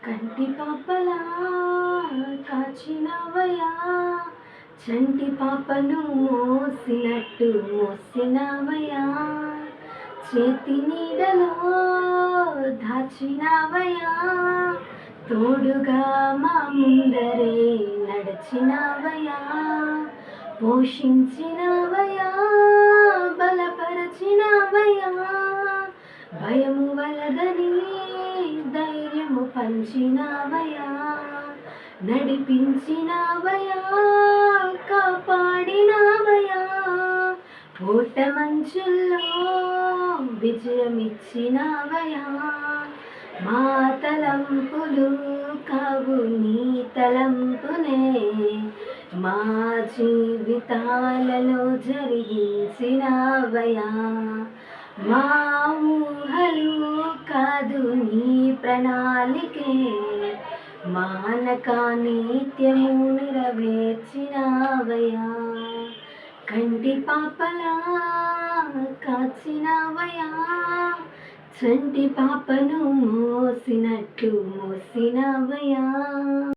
కంటి పాపలా కాచినవయా, చంటి పాపను మోసినట్టు మోసినవయా, చేతి నీడలో దాచినవయా, తోడుగా మా ముందరే నడిచినవయా, పోషించినవయా, బలపరచినవయా, భయము వలదని ధైర్యము పంచినవయా, నడిపించినవయా, కాపాడినవయా, పూట మంచుల్లో విజయమిచ్చినవయా, మా తలంపులు కావు నీ తలంపునే, మా జీవితాలలో జరిగించినవయా, మా ఊహలు కాదు నీ ప్రణాళికే, మానక నిత్యము నెరవేర్చినవయా, కంటి పాపలా కాచినవయా, చంటి పాపను మోసినట్టు మోసినవయా.